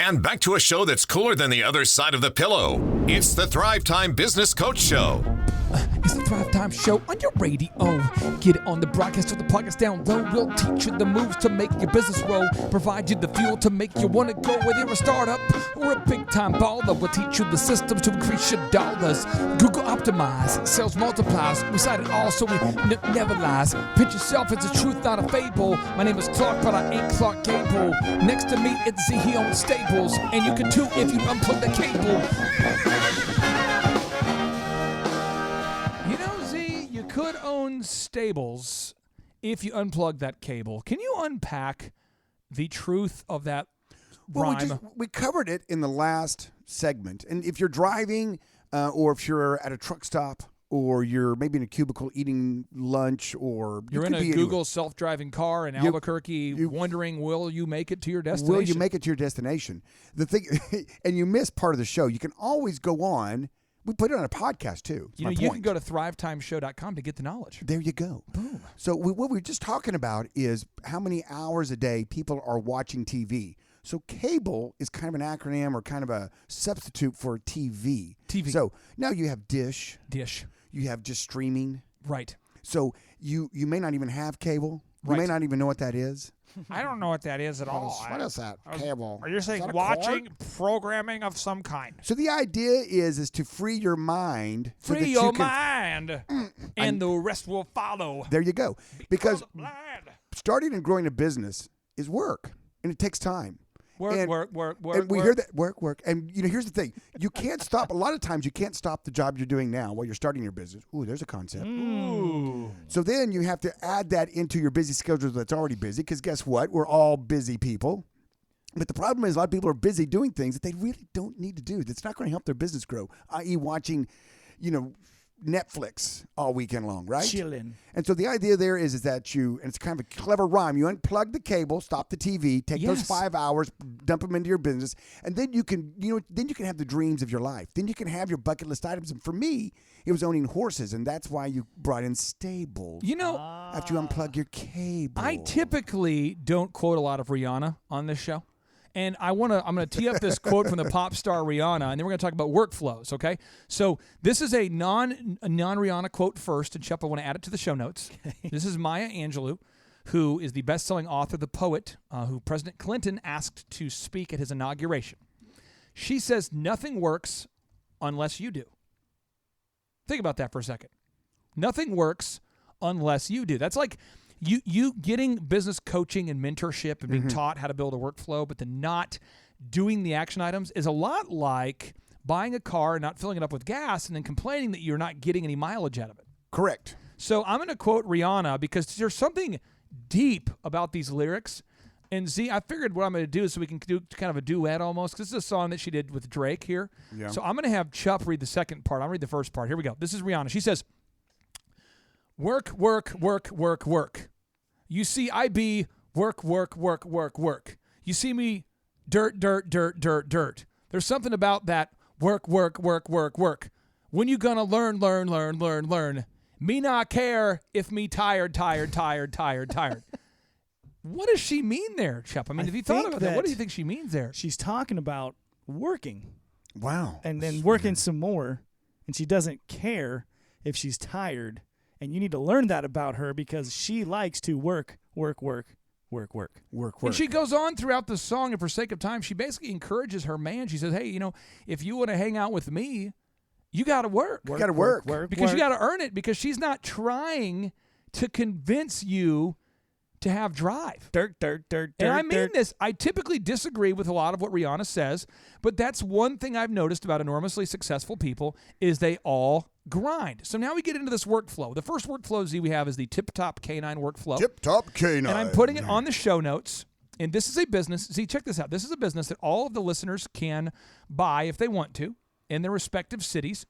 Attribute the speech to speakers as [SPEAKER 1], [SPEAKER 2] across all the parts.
[SPEAKER 1] And back to a show that's cooler than the other side of the pillow. It's the Thrivetime Business Coach Show.
[SPEAKER 2] It's the Thrivetime Show on your radio. Get it on the broadcast or the podcast down low. We'll teach you the moves to make your business roll. Provide you the fuel to make you want to go. Whether you're a startup or a big-time baller, we'll teach you the systems to increase your dollars. Google Optimize, sales multiplies. We cite it all so we never lies. Pitch yourself as a truth, not a fable. My name is Clark, but I ain't Clark Gable. Next to me, it's Z. He owns Stables. And you can too if you unplug the cable. You could own Stables if you unplug that cable. Can you unpack the truth of that rhyme?
[SPEAKER 3] We covered it in the last segment. And if you're driving or if you're at a truck stop or you're maybe in a cubicle eating lunch or
[SPEAKER 2] you're in a Google self-driving car in Albuquerque wondering, will you make it to your destination?
[SPEAKER 3] Will you make it to your destination? The thing, and you miss part of the show, you can always go on. We put it on a podcast, too.
[SPEAKER 2] You can go to thrivetimeshow.com to get the knowledge.
[SPEAKER 3] There you go.
[SPEAKER 2] Boom.
[SPEAKER 3] So what we're just talking about is how many hours a day people are watching TV. So cable is kind of an acronym or kind of a substitute for TV. So now you have Dish. You have just streaming.
[SPEAKER 2] Right.
[SPEAKER 3] So you may not even have cable. You may not even know what that is.
[SPEAKER 4] I don't know what that is at all.
[SPEAKER 3] What is that? Cable.
[SPEAKER 4] Are you saying watching programming of some kind?
[SPEAKER 3] So the idea is to free your mind.
[SPEAKER 2] Free your mind, and the rest will follow.
[SPEAKER 3] There you go. Because starting and growing a business is work, and it takes time.
[SPEAKER 2] Work.
[SPEAKER 3] And we hear that work. And here's the thing: you can't stop. A lot of times, you can't stop the job you're doing now while you're starting your business. Ooh, there's a concept.
[SPEAKER 2] Ooh.
[SPEAKER 3] So then you have to add that into your busy schedule that's already busy. Because guess what? We're all busy people. But the problem is, a lot of people are busy doing things that they really don't need to do. That's not going to help their business grow. I.e., watching, Netflix all weekend long, right?
[SPEAKER 4] Chilling.
[SPEAKER 3] And so the idea there is that and it's kind of a clever rhyme. You unplug the cable, stop the TV, take those 5 hours, dump them into your business, and then you can, then you can have the dreams of your life. Then you can have your bucket list items. And for me, it was owning horses, and that's why you brought in Stables. After you unplug your cable.
[SPEAKER 2] I typically don't quote a lot of Rihanna on this show. And I'm going to tee up this quote from the pop star Rihanna, and then we're going to talk about workflows, okay? So this is a non-Rihanna quote first, and Chup, I want to add it to the show notes. This is Maya Angelou, who is the best-selling author, the poet, who President Clinton asked to speak at his inauguration. She says, nothing works unless you do. Think about that for a second. Nothing works unless you do. That's like you getting business coaching and mentorship and being taught how to build a workflow, but then not doing the action items is a lot like buying a car and not filling it up with gas and then complaining that you're not getting any mileage out of it.
[SPEAKER 3] Correct.
[SPEAKER 2] So I'm going to quote Rihanna because there's something deep about these lyrics. And Z, I figured what I'm going to do is so we can do kind of a duet almost, because this is a song that she did with Drake here. Yeah. So I'm going to have Chup read the second part. I'll read the first part. Here we go. This is Rihanna. She says, work, work, work, work, work. You see, I be work, work, work, work, work. You see me dirt, dirt, dirt, dirt, dirt. There's something about that work, work, work, work, work. When you gonna learn, learn, learn, learn, learn? Me not care if me tired, tired, tired, tired, tired. What does she mean there, Chup? I mean, have you thought about that? What do you think she means there?
[SPEAKER 4] She's talking about working.
[SPEAKER 3] Wow.
[SPEAKER 4] And then working some more, and she doesn't care if she's tired. And you need to learn that about her because she likes to work, work, work, work, work, work, work.
[SPEAKER 2] And she goes on throughout the song, and for sake of time, she basically encourages her man. She says, hey, if you want to hang out with me, you got to work.
[SPEAKER 3] You got to work.
[SPEAKER 2] Because you got to earn it, because she's not trying to convince you to have drive.
[SPEAKER 4] Dirt, dirt, dirt,
[SPEAKER 2] and
[SPEAKER 4] dirt.
[SPEAKER 2] I mean this. I typically disagree with a lot of what Rihanna says, but that's one thing I've noticed about enormously successful people is they all grind. So now we get into this workflow. The first workflow, Z, we have is the Tip Top K9 workflow.
[SPEAKER 3] Tip Top K9.
[SPEAKER 2] And I'm putting it on the show notes. And this is a business. Z, check this out. This is a business that all of the listeners can buy if they want to in their respective cities.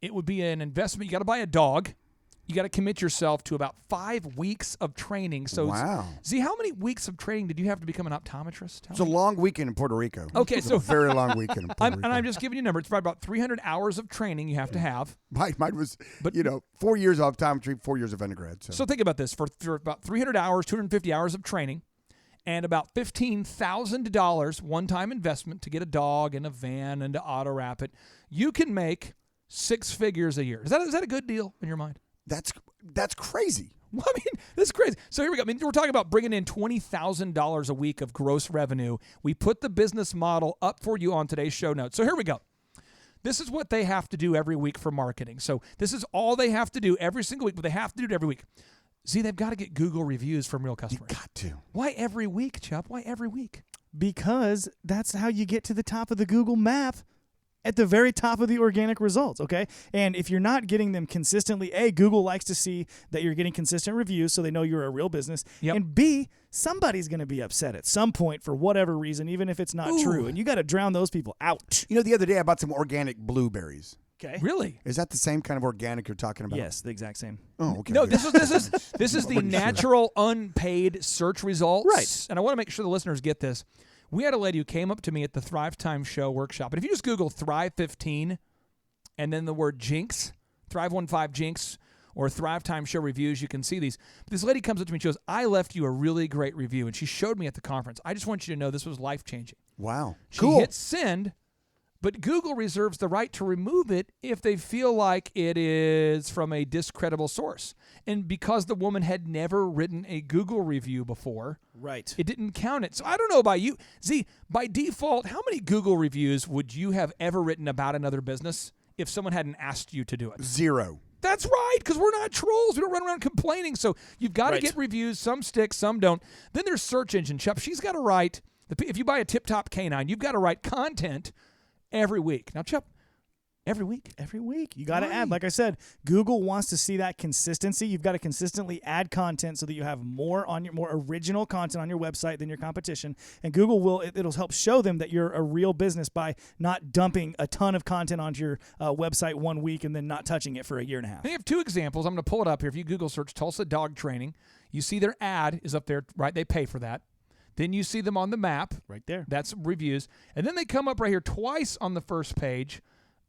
[SPEAKER 2] It would be an investment. You got to buy a dog. You got to commit yourself to about 5 weeks of training. So,
[SPEAKER 3] wow.
[SPEAKER 2] Z, how many weeks of training did you have to become an optometrist?
[SPEAKER 3] It's a long weekend in Puerto Rico.
[SPEAKER 2] Okay,
[SPEAKER 3] so a very long weekend in Puerto Rico.
[SPEAKER 2] And I'm just giving you a number. It's probably about 300 hours of training you have to have.
[SPEAKER 3] Mine was, 4 years of optometry, 4 years of undergrad.
[SPEAKER 2] So think about this. For about 300 hours, 250 hours of training, and about $15,000 one-time investment to get a dog and a van and to auto wrap it, you can make 6 figures a year. Is that a good deal in your mind?
[SPEAKER 3] That's crazy.
[SPEAKER 2] Well, I mean, this is crazy. So here we go. I mean, we're talking about bringing in $20,000 a week of gross revenue. We put the business model up for you on today's show notes. So here we go. This is what they have to do every week for marketing. So this is all they have to do every single week, but they have to do it every week. See, they've got to get Google reviews from real customers.
[SPEAKER 3] You got to.
[SPEAKER 2] Why every week, Chup? Why every week?
[SPEAKER 4] Because that's how you get to the top of the Google map, at the very top of the organic results, okay? And if you're not getting them consistently, A, Google likes to see that you're getting consistent reviews so they know you're a real business.
[SPEAKER 2] Yep.
[SPEAKER 4] And B, somebody's going to be upset at some point for whatever reason, even if it's not true. And you got to drown those people out.
[SPEAKER 3] You know, the other day I bought some organic blueberries.
[SPEAKER 4] Okay.
[SPEAKER 2] Really?
[SPEAKER 3] Is that the same kind of organic you're talking about?
[SPEAKER 4] Yes, the exact same.
[SPEAKER 3] Oh, okay.
[SPEAKER 2] No, this is the natural unpaid search results.
[SPEAKER 4] Right.
[SPEAKER 2] And I want to make sure the listeners get this. We had a lady who came up to me at the Thrivetime show workshop. And if you just Google Thrive15 and then the word Jinx, Thrive15 Jinx, or Thrivetime show reviews, you can see these. But this lady comes up to me and she goes, I left you a really great review. And she showed me at the conference. I just want you to know this was life-changing.
[SPEAKER 3] Wow.
[SPEAKER 2] She
[SPEAKER 3] Cool.
[SPEAKER 2] hits send, but Google reserves the right to remove it if they feel like it is from a discreditable source. And because the woman had never written a Google review before,
[SPEAKER 4] Right.
[SPEAKER 2] it didn't count it. So I don't know about you. Z, by default, how many Google reviews would you have ever written about another business if someone hadn't asked you to do it?
[SPEAKER 3] 0.
[SPEAKER 2] That's right, because we're not trolls. We don't run around complaining. So you've got to
[SPEAKER 4] Right.
[SPEAKER 2] get reviews. Some stick, some don't. Then there's search engine, Chup. She's got to write, if you buy a tip-top canine, you've got to write content every week. Now, Chup, every week.
[SPEAKER 4] Every week. You got to
[SPEAKER 2] Why?
[SPEAKER 4] add. Like I said, Google wants to see that consistency. You've got to consistently add content so that you have more original content on your website than your competition. And Google it'll help show them that you're a real business by not dumping a ton of content onto your website one week and then not touching it for a year and a half.
[SPEAKER 2] They have 2 examples. I'm going to pull it up here. If you Google search Tulsa dog training, you see their ad is up there, right? They pay for that. Then you see them on the map.
[SPEAKER 4] Right there.
[SPEAKER 2] That's reviews. And then they come up right here twice on the first page.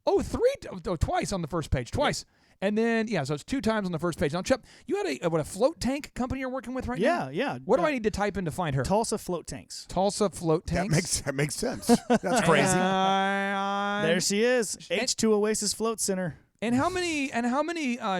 [SPEAKER 2] Twice on the first page. Twice. And then, so it's 2 times on the first page. Now, Chup, you had a float tank company you're working with right now?
[SPEAKER 4] Yeah.
[SPEAKER 2] What do I need to type in to find her?
[SPEAKER 4] Tulsa float tanks.
[SPEAKER 2] Tulsa float tanks?
[SPEAKER 3] That makes sense. That's crazy.
[SPEAKER 4] There she is. H2 Oasis Float Center.
[SPEAKER 2] And how many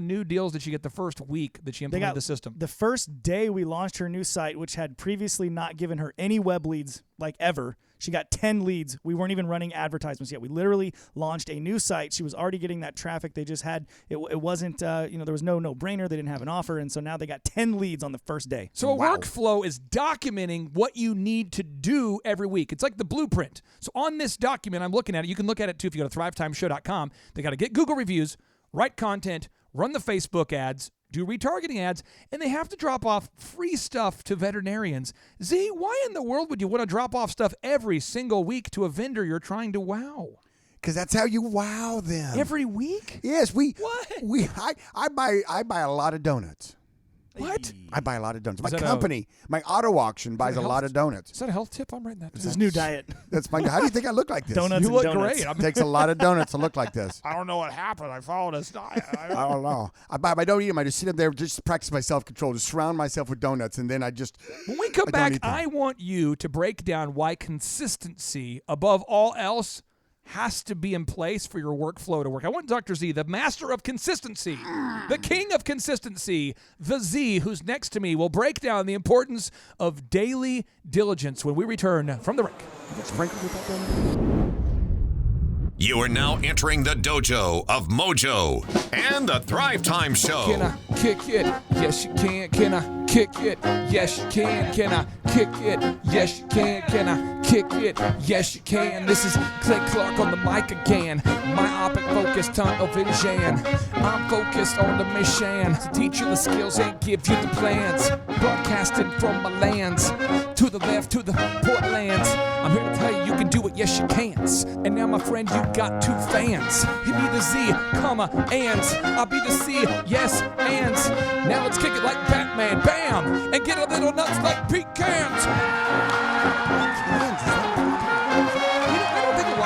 [SPEAKER 2] new deals did she get the first week that she implemented the system?
[SPEAKER 4] The first day we launched her new site, which had previously not given her any web leads like ever, she got 10 leads. We weren't even running advertisements yet. We literally launched a new site. She was already getting that traffic. They just had it wasn't there was no brainer. They didn't have an offer, and so now they got 10 leads on the first day.
[SPEAKER 2] So a workflow is documenting what you need to do every week. It's like the blueprint. So on this document, I'm looking at it. You can look at it too if you go to thrivetimeshow.com. They got to get Google reviews, write content, run the Facebook ads, do retargeting ads, and they have to drop off free stuff to veterinarians. Z, why in the world would you want to drop off stuff every single week to a vendor you're trying to wow?
[SPEAKER 3] Because that's how you wow them.
[SPEAKER 2] Every week?
[SPEAKER 3] Yes,
[SPEAKER 2] What?
[SPEAKER 3] I buy a lot of donuts.
[SPEAKER 2] What?
[SPEAKER 3] I buy a lot of donuts. My
[SPEAKER 2] that
[SPEAKER 3] company, my auto auction buys a lot of donuts.
[SPEAKER 2] Is that a health tip? I'm writing that down.
[SPEAKER 4] It's his new diet.
[SPEAKER 3] That's my. How do you think I look like this?
[SPEAKER 4] Donuts
[SPEAKER 2] You
[SPEAKER 4] and
[SPEAKER 2] look
[SPEAKER 4] donuts.
[SPEAKER 2] great.
[SPEAKER 3] It takes a lot of donuts to look like this.
[SPEAKER 2] I don't know what happened. I followed this diet.
[SPEAKER 3] I don't know. I don't eat them. I just sit up there, just practice my self-control, just surround myself with donuts, and then I just.
[SPEAKER 2] When we come
[SPEAKER 3] I don't
[SPEAKER 2] back,
[SPEAKER 3] eat them.
[SPEAKER 2] I want you to break down why consistency, above all else, has to be in place for your workflow to work. I want Dr. Z, the master of consistency, the king of consistency, the Z, who's next to me, will break down the importance of daily diligence when we return from the break.
[SPEAKER 1] You are now entering the dojo of Mojo and the Thrivetime Show.
[SPEAKER 2] Can I kick it? Yes, you can. Can I kick it? Yes, you can. Can I kick it? Yes, you can. Can I kick it? Yes, you can. This is Clay Clark on the mic again. Myopic focus, tunnel vision. I'm focused on the mission to teach you the skills and give you the plans. Broadcasting from my lands to the left, to the Portlands. I'm here to tell you you can do it. Yes, you can. And now, my friend, you got 2 fans. He be the Z, comma, ands. I'll be the C, yes, ands. Now let's kick it like Batman, bam, and get a little nuts like pecans. I don't think a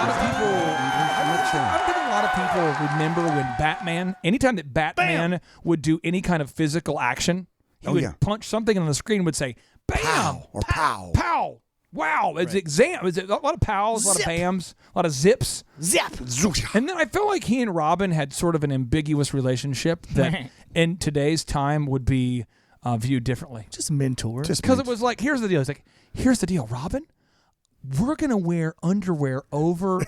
[SPEAKER 2] lot of people remember when Batman, anytime that Batman would do any kind of physical action, he would punch something on the screen and would say, Bam!
[SPEAKER 3] Pow or pow.
[SPEAKER 2] Pow! Wow! It's exam. Is it a lot of pows, a lot of bams, a lot of zips?
[SPEAKER 4] Zap.
[SPEAKER 2] And then I feel like he and Robin had sort of an ambiguous relationship that in today's time would be viewed differently.
[SPEAKER 4] Just mentor.
[SPEAKER 2] Because it was like, here's the deal. It's like, here's the deal, Robin. We're gonna wear underwear over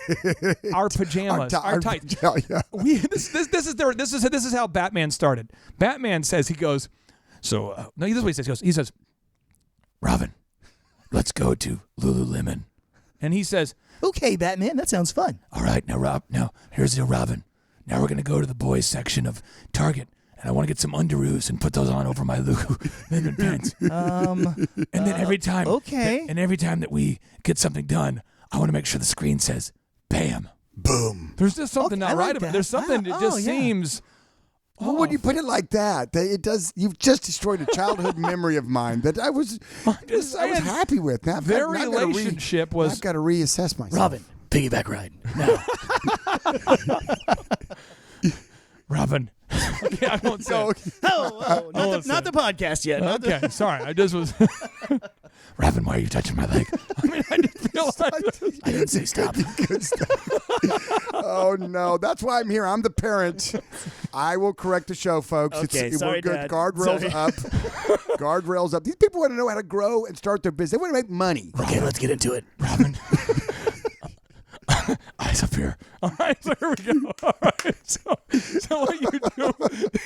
[SPEAKER 2] our pajamas, our tights.
[SPEAKER 3] Yeah.
[SPEAKER 2] This is how Batman started. Batman says, he goes, so no, this is what he says. He says, Robin, let's go to Lululemon. And he says,
[SPEAKER 4] okay, Batman, that sounds fun.
[SPEAKER 2] all right, now here's the Robin. Now we're going to go to the boys section of Target, and I want to get some underoos and put those on over my Lululemon pants. And then every time, every time that we get something done, I want to make sure the screen says, bam.
[SPEAKER 3] Boom.
[SPEAKER 2] There's just something not right about it. There's something that just seems...
[SPEAKER 3] Well, when you put it like that, it does. You've just destroyed a childhood memory of mine that I was happy with. Now,
[SPEAKER 2] their relationship was.
[SPEAKER 3] I've got to reassess myself.
[SPEAKER 4] Robin, piggyback ride. No.
[SPEAKER 2] Robin. Okay, I won't say.
[SPEAKER 4] Not the podcast yet.
[SPEAKER 2] Okay, sorry. I just was. Robin, why are you touching my leg? I mean, I just feel like
[SPEAKER 4] I didn't say stop.
[SPEAKER 3] Good stuff. Oh no, that's why I'm here. I'm the parent. I will correct the show, folks.
[SPEAKER 4] Okay,
[SPEAKER 3] we're good.
[SPEAKER 4] Dad.
[SPEAKER 3] Guardrails up. Guardrails up. These people want to know how to grow and start their business. They want to make money.
[SPEAKER 4] Okay, let's get into it.
[SPEAKER 2] Robin. Eyes up here. All right, so here we go. All right, so what you do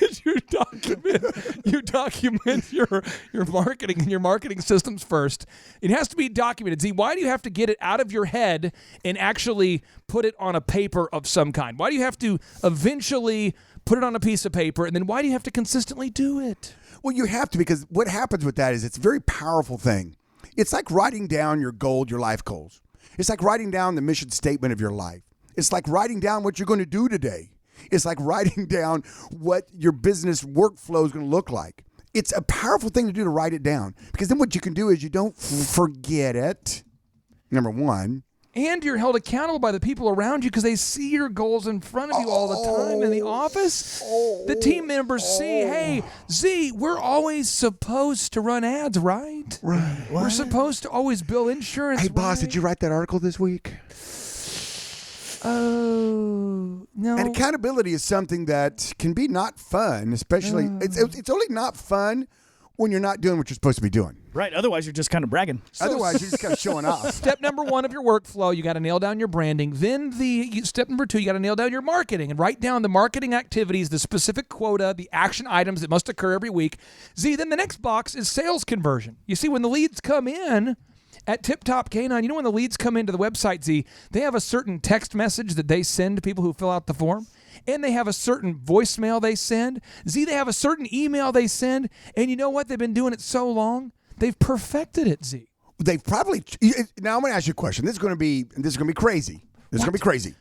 [SPEAKER 2] is you document your marketing and your marketing systems first. It has to be documented. See, why do you have to get it out of your head and actually put it on a paper of some kind? Why do you have to eventually put it on a piece of paper, and then why do you have to consistently do it?
[SPEAKER 3] Well, you have to, because what happens with that is it's a very powerful thing. It's like writing down your life goals. It's like writing down the mission statement of your life. It's like writing down what you're going to do today. It's like writing down what your business workflow is going to look like. It's a powerful thing to do, to write it down, because then what you can do is you don't forget it, number one.
[SPEAKER 2] And you're held accountable by the people around you because they see your goals in front of you all the time in the office. The team members see, hey, Z, we're always supposed to run ads, right?
[SPEAKER 3] Right.
[SPEAKER 2] We're supposed to always bill insurance.
[SPEAKER 3] Hey, boss,
[SPEAKER 2] right?
[SPEAKER 3] did you write that article this week?
[SPEAKER 2] Oh, no.
[SPEAKER 3] And accountability is something that can be not fun, especially, it's only not fun when you're not doing what you're supposed to be doing.
[SPEAKER 4] Right, otherwise you're just kind of bragging.
[SPEAKER 3] Otherwise, you're just kind of showing off.
[SPEAKER 2] Step number 1 of your workflow, you got to nail down your branding. Then step number 2, you got to nail down your marketing and write down the marketing activities, the specific quota, the action items that must occur every week. Z, then the next box is sales conversion. You see, when the leads come in at Tip Top Canine, you know when the leads come into the website, Z, they have a certain text message that they send to people who fill out the form. And they have a certain voicemail they send. Z, they have a certain email they send. And you know what? They've been doing it so long. They've perfected it, Z.
[SPEAKER 3] They've probably. Now I'm going to ask you a question. This is going to be crazy. This is going to be crazy.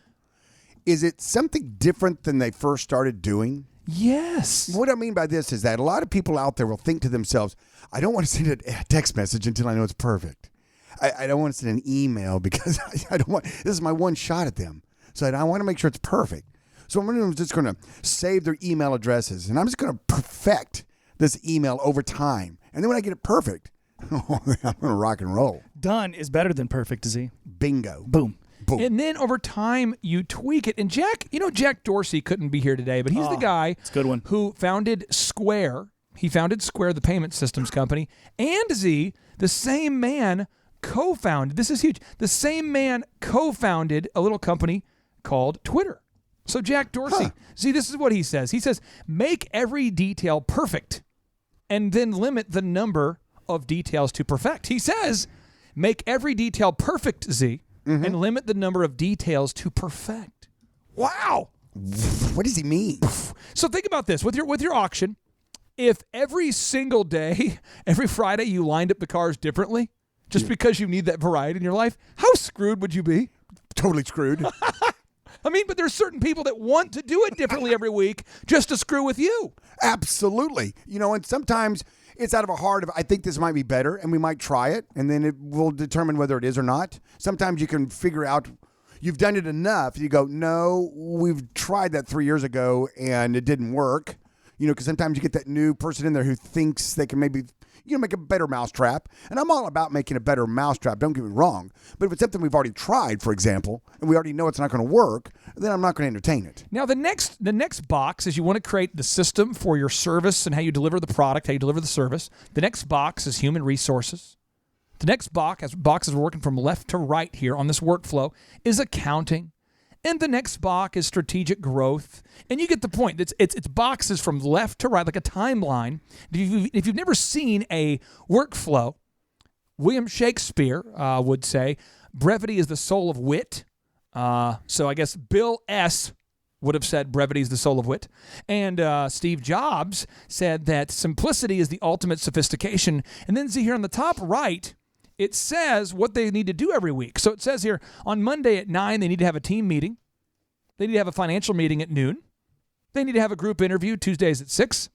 [SPEAKER 3] Is it something different than they first started doing?
[SPEAKER 2] Yes.
[SPEAKER 3] What I mean by this is that a lot of people out there will think to themselves, I don't want to send a text message until I know it's perfect. I don't want to send an email because I don't want. This is my one shot at them. So I want to make sure it's perfect. So I'm just going to save their email addresses, and I'm just going to perfect this email over time. And then when I get it perfect, I'm going to rock and roll.
[SPEAKER 4] Done is better than perfect, Z.
[SPEAKER 3] Bingo.
[SPEAKER 4] Boom.
[SPEAKER 3] Boom.
[SPEAKER 2] And then over time, you tweak it. And Jack Dorsey couldn't be here today, but he's the guy
[SPEAKER 4] it's a good one.
[SPEAKER 2] Who founded Square. He founded Square, the payment systems company. And Z, the same man co-founded, this is huge, the same man co-founded a little company called Twitter. So Jack Dorsey, see, this is what he says. He says, make every detail perfect and then limit the number of details to perfect. He says, make every detail perfect, Z, and limit the number of details to perfect. Wow.
[SPEAKER 3] What does he mean?
[SPEAKER 2] So think about this. With your auction, if every single day, every Friday, you lined up the cars differently, just because you need that variety in your life, how screwed would you be?
[SPEAKER 3] Totally screwed.
[SPEAKER 2] I mean, but there's certain people that want to do it differently every week just to screw with you.
[SPEAKER 3] Absolutely. And sometimes it's out of a heart of, I think this might be better, and we might try it, and then it will determine whether it is or not. Sometimes you can figure out, you've done it enough, you go, no, we've tried that 3 years ago, and it didn't work. Because sometimes you get that new person in there who thinks they can maybe, make a better mousetrap. And I'm all about making a better mousetrap, don't get me wrong. But if it's something we've already tried, for example, and we already know it's not going to work, then I'm not going to entertain it.
[SPEAKER 2] Now, the next box is you want to create the system for your service and how you deliver the product, how you deliver the service. The next box is human resources. The next box, as we're working from left to right here on this workflow, is accounting. And the next box is strategic growth. And you get the point. It's boxes from left to right, like a timeline. If you've never seen a workflow, William Shakespeare would say, brevity is the soul of wit. So I guess Bill S. would have said brevity is the soul of wit. And Steve Jobs said that simplicity is the ultimate sophistication. And then see here on the top right, it says what they need to do every week. So it says here, on Monday at 9, they need to have a team meeting. They need to have a financial meeting at noon. They need to have a group interview Tuesdays at 6.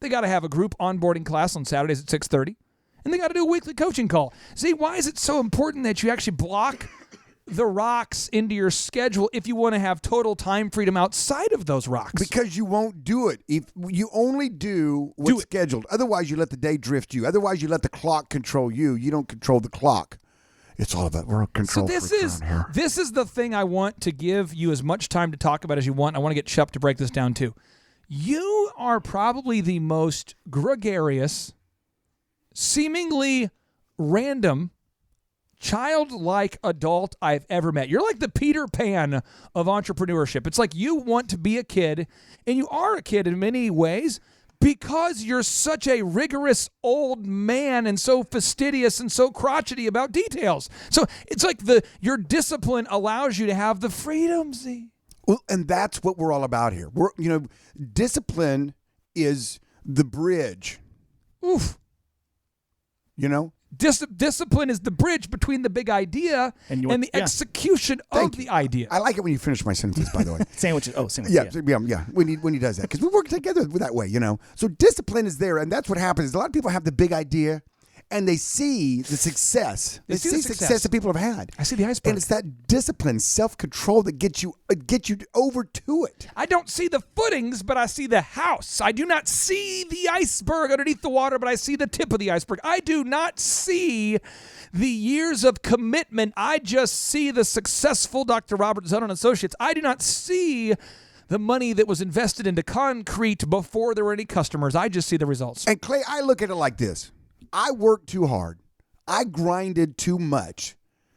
[SPEAKER 2] They got to have a group onboarding class on Saturdays at 6:30. And they got to do a weekly coaching call. See, why is it so important that you actually block the rocks into your schedule if you want to have total time freedom outside of those rocks?
[SPEAKER 3] Because you won't do it. If you only do what's scheduled. Otherwise, you let the day drift you. Otherwise, you let the clock control you. You don't control the clock. It's all about we're control.
[SPEAKER 2] So this is the thing I want to give you as much time to talk about as you want. I want to get Shep to break this down too. You are probably the most gregarious, seemingly random, childlike adult I've ever met. You're like the Peter Pan of entrepreneurship. It's like you want to be a kid, and you are a kid in many ways because you're such a rigorous old man and so fastidious and so crotchety about details. So it's like your discipline allows you to have the freedom, see?
[SPEAKER 3] Well, and that's what we're all about here. Discipline is the bridge.
[SPEAKER 2] Oof. Discipline is the bridge between the big idea and the execution of the idea.
[SPEAKER 3] I like it when you finish my sentences, by the way.
[SPEAKER 4] Sandwiches. Oh, sandwiches.
[SPEAKER 3] Yeah. When he does that, because we work together that way, So discipline is there, and that's what happens. A lot of people have the big idea, and they see the success. They see the success that people have had.
[SPEAKER 2] I see the iceberg.
[SPEAKER 3] And it's that discipline, self-control that gets you over to it.
[SPEAKER 2] I don't see the footings, but I see the house. I do not see the iceberg underneath the water, but I see the tip of the iceberg. I do not see the years of commitment. I just see the successful Dr. Robert Zutton and Associates. I do not see the money that was invested into concrete before there were any customers. I just see the results.
[SPEAKER 3] And Clay, I look at it like this. I worked too hard. I grinded too much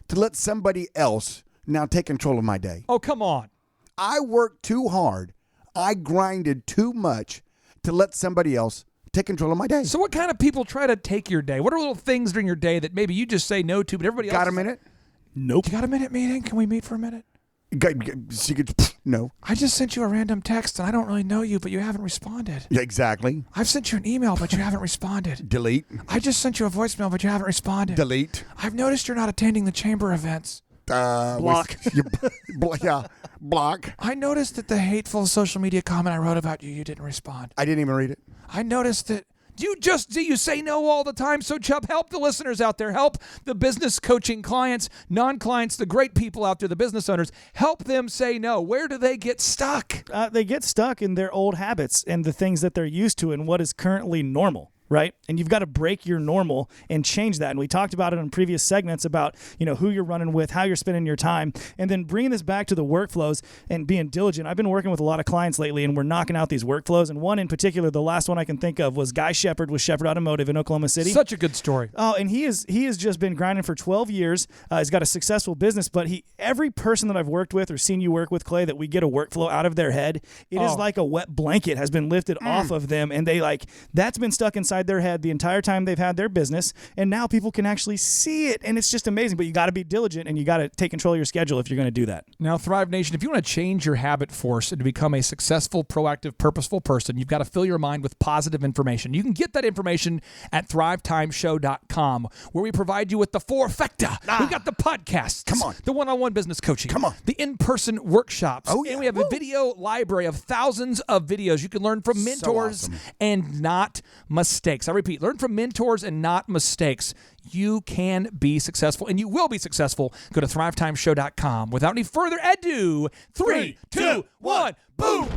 [SPEAKER 3] to let somebody else now take control of my day.
[SPEAKER 2] Oh, come on.
[SPEAKER 3] I worked too hard. I grinded too much to let somebody else take control of my day.
[SPEAKER 2] So what kind of people try to take your day? What are little things during your day that maybe you just say no to, but everybody else...
[SPEAKER 3] Got a minute?
[SPEAKER 2] Nope. You got a minute meeting? Can we meet for a minute?
[SPEAKER 3] No.
[SPEAKER 2] I just sent you a random text, and I don't really know you, but you haven't responded.
[SPEAKER 3] Yeah, exactly.
[SPEAKER 2] I've sent you an email, but you haven't responded.
[SPEAKER 3] Delete.
[SPEAKER 2] I just sent you a voicemail, but you haven't responded.
[SPEAKER 3] Delete.
[SPEAKER 2] I've noticed you're not attending the chamber events.
[SPEAKER 3] Block. Block.
[SPEAKER 2] I noticed that the hateful social media comment I wrote about you didn't respond.
[SPEAKER 3] I didn't even read it.
[SPEAKER 2] I noticed that. Do you say no all the time? So, Chubb, help the listeners out there. Help the business coaching clients, non-clients, the great people out there, the business owners. Help them say no. Where do they get stuck?
[SPEAKER 4] They get stuck in their old habits and the things that they're used to and what is currently normal. Right? And you've got to break your normal and change that. And we talked about it in previous segments about, who you're running with, how you're spending your time, and then bringing this back to the workflows and being diligent. I've been working with a lot of clients lately, and we're knocking out these workflows. And one in particular, the last one I can think of was Guy Shepard with Shepard Automotive in Oklahoma City.
[SPEAKER 2] Such a good story.
[SPEAKER 4] Oh, and he has just been grinding for 12 years. He's got a successful business, but every person that I've worked with or seen you work with, Clay, that we get a workflow out of their head, it is like a wet blanket has been lifted off of them, and that's been stuck inside their head the entire time they've had their business, and now people can actually see it, and it's just amazing. But you got to be diligent, and you got to take control of your schedule if you're going to do that.
[SPEAKER 2] Now, Thrive Nation, if you want to change your habit force and to become a successful, proactive, purposeful person, you've got to fill your mind with positive information. You can get that information at thrivetimeshow.com, where we provide you with the four-fecta. We've got the podcasts.
[SPEAKER 3] Come on.
[SPEAKER 2] The one-on-one business coaching.
[SPEAKER 3] Come on.
[SPEAKER 2] The in-person workshops.
[SPEAKER 3] Oh, yeah.
[SPEAKER 2] And we have a video library of thousands of videos you can learn from mentors and not mistakes. I repeat, learn from mentors and not mistakes. You can be successful, and you will be successful. Go to thrivetimeshow.com. Without any further ado, 3, 2, 1, boom!